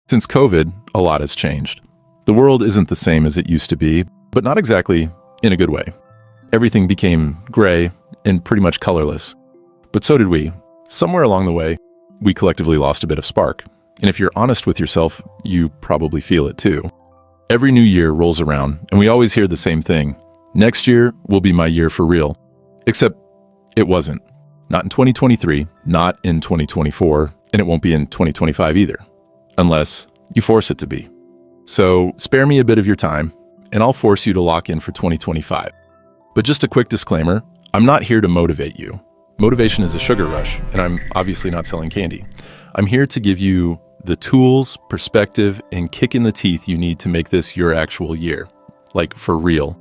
Since COVID, a lot has changed. The world isn't the same as it used to be, but not exactly in a good way. Everything became gray and pretty much colorless. But so did we. Somewhere along the way, we collectively lost a bit of spark. And if you're honest with yourself, you probably feel it too. Every new year rolls around, and we always hear the same thing. Next year will be my year for real. Except it wasn't. Not in 2023, not in 2024, and it won't be in 2025 either. Unless you force it to be. So spare me a bit of your time, and I'll force you to lock in for 2025. But just a quick disclaimer, I'm not here to motivate you. Motivation is a sugar rush, and I'm obviously not selling candy. I'm here to give you the tools, perspective, and kick in the teeth you need to make this your actual year. Like, for real.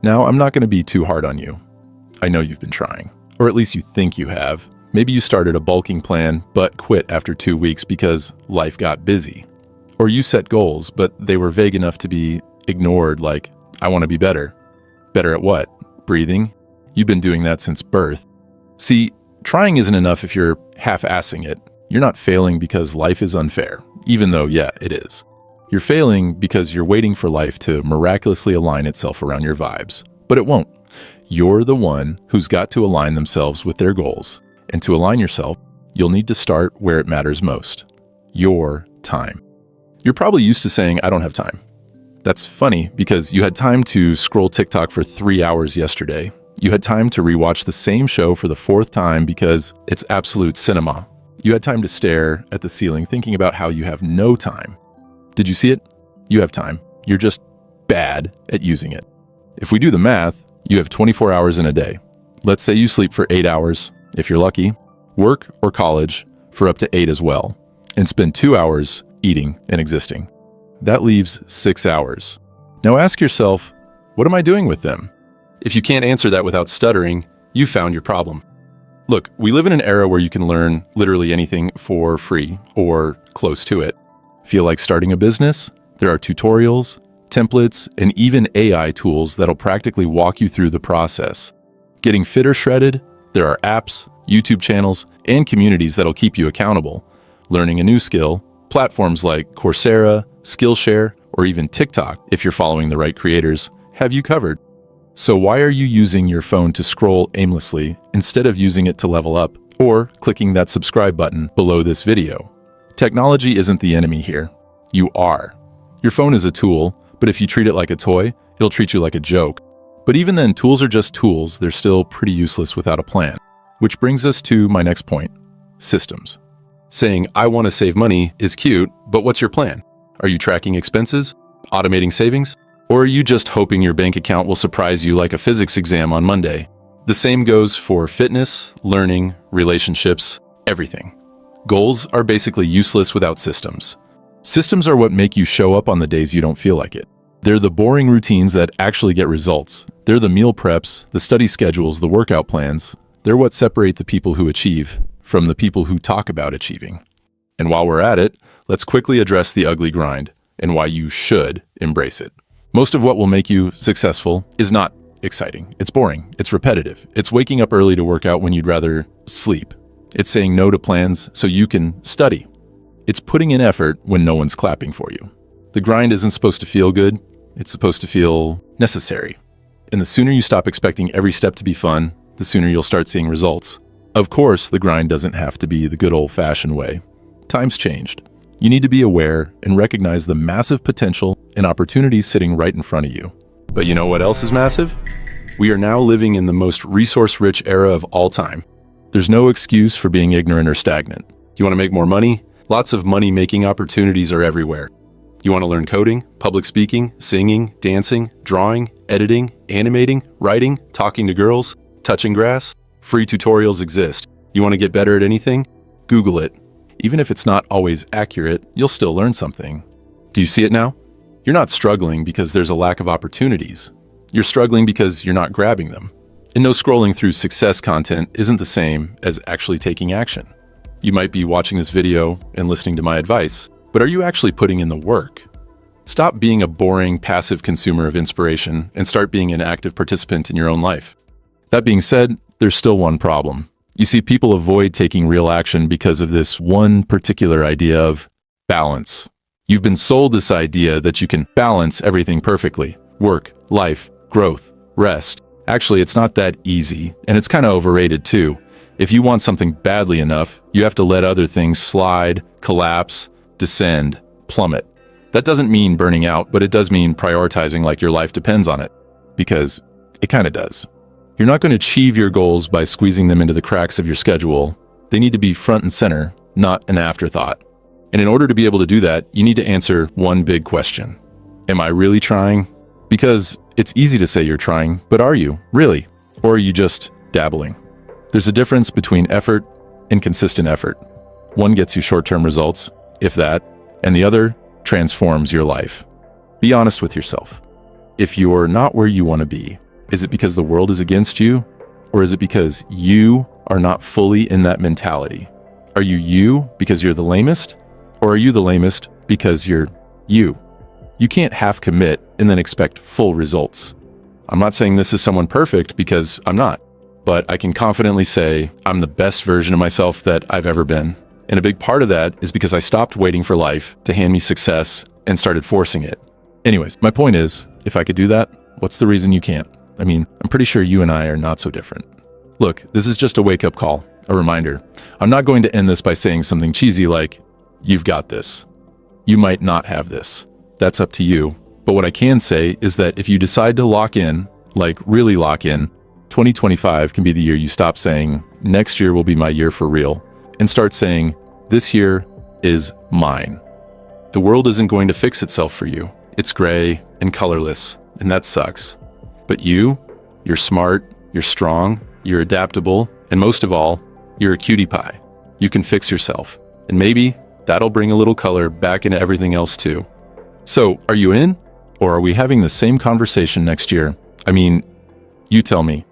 Now, I'm not going to be too hard on you. I know you've been trying. Or at least you think you have. Maybe you started a bulking plan, but quit after 2 weeks because life got busy. Or you set goals, but they were vague enough to be ignored, like, I want to be better. Better at what? Breathing? You've been doing that since birth. See, trying isn't enough if you're half-assing it. You're not failing because life is unfair, even though, yeah, it is. You're failing because you're waiting for life to miraculously align itself around your vibes. But it won't. You're the one who's got to align themselves with their goals. And to align yourself, you'll need to start where it matters most. Your time. You're probably used to saying, I don't have time. That's funny because you had time to scroll TikTok for 3 hours yesterday. You had time to rewatch the same show for the 4th time because it's absolute cinema. You had time to stare at the ceiling thinking about how you have no time. Did you see it? You have time. You're just bad at using it. If we do the math, you have 24 hours in a day. Let's say you sleep for 8 hours, if you're lucky, work or college for up to 8 as well, and spend 2 hours eating and existing. That leaves 6 hours. Now ask yourself, what am I doing with them? If you can't answer that without stuttering, you've found your problem. Look, we live in an era where you can learn literally anything for free or close to it. Feel like starting a business? There are tutorials, templates, and even AI tools that'll practically walk you through the process. Getting fit or shredded? There are apps, YouTube channels, and communities that'll keep you accountable. Learning a new skill? Platforms like Coursera, Skillshare, or even TikTok, if you're following the right creators, have you covered. So why are you using your phone to scroll aimlessly instead of using it to level up or clicking that subscribe button below this video? Technology isn't the enemy here. You are. Your phone is a tool, but if you treat it like a toy, it'll treat you like a joke. But even then, tools are just tools. They're still pretty useless without a plan. Which brings us to my next point, systems. Saying, I want to save money is cute, but what's your plan? Are you tracking expenses? Automating savings? Or are you just hoping your bank account will surprise you like a physics exam on Monday? The same goes for fitness, learning, relationships, everything. Goals are basically useless without systems. Systems are what make you show up on the days you don't feel like it. They're the boring routines that actually get results. They're the meal preps, the study schedules, the workout plans. They're what separate the people who achieve from the people who talk about achieving. And while we're at it, let's quickly address the ugly grind and why you should embrace it. Most of what will make you successful is not exciting. It's boring. It's repetitive. It's waking up early to work out when you'd rather sleep. It's saying no to plans so you can study. It's putting in effort when no one's clapping for you. The grind isn't supposed to feel good. It's supposed to feel necessary. And the sooner you stop expecting every step to be fun, the sooner you'll start seeing results. Of course, the grind doesn't have to be the good old-fashioned way. Time's changed. You need to be aware and recognize the massive potential and opportunities sitting right in front of you. But you know what else is massive? We are now living in the most resource-rich era of all time. There's no excuse for being ignorant or stagnant. You want to make more money? Lots of money-making opportunities are everywhere. You want to learn coding, public speaking, singing, dancing, drawing, editing, animating, writing, talking to girls, touching grass? Free tutorials exist. You want to get better at anything? Google it. Even if it's not always accurate, you'll still learn something. Do you see it now? You're not struggling because there's a lack of opportunities. You're struggling because you're not grabbing them. And no scrolling through success content isn't the same as actually taking action. You might be watching this video and listening to my advice, but are you actually putting in the work? Stop being a boring, passive consumer of inspiration and start being an active participant in your own life. That being said, there's still one problem. You see, people avoid taking real action because of this one particular idea of balance. You've been sold this idea that you can balance everything perfectly. Work, life, growth, rest. Actually, it's not that easy, and it's kind of overrated too. If you want something badly enough, you have to let other things slide, collapse, descend, plummet. That doesn't mean burning out, but it does mean prioritizing like your life depends on it. Because it kind of does. You're not going to achieve your goals by squeezing them into the cracks of your schedule. They need to be front and center, not an afterthought. And in order to be able to do that, you need to answer one big question. Am I really trying? Because it's easy to say you're trying, but are you, really? Or are you just dabbling? There's a difference between effort and consistent effort. One gets you short-term results, if that, and the other transforms your life. Be honest with yourself. If you're not where you want to be, is it because the world is against you? Or is it because you are not fully in that mentality? Are you because you're the lamest? Or are you the lamest because you're you? You can't half commit and then expect full results. I'm not saying this is someone perfect because I'm not, but I can confidently say I'm the best version of myself that I've ever been. And a big part of that is because I stopped waiting for life to hand me success and started forcing it. Anyways, my point is, if I could do that, what's the reason you can't? I mean, I'm pretty sure you and I are not so different. Look, this is just a wake-up call, a reminder. I'm not going to end this by saying something cheesy like, you've got this. You might not have this. That's up to you. But what I can say is that if you decide to lock in, like really lock in, 2025 can be the year you stop saying, next year will be my year for real, and start saying, this year is mine. The world isn't going to fix itself for you. It's gray and colorless, and that sucks. But you're smart, you're strong, you're adaptable, and most of all, you're a cutie pie. You can fix yourself. And maybe that'll bring a little color back into everything else too. So, are you in? Or are we having the same conversation next year? I mean, you tell me.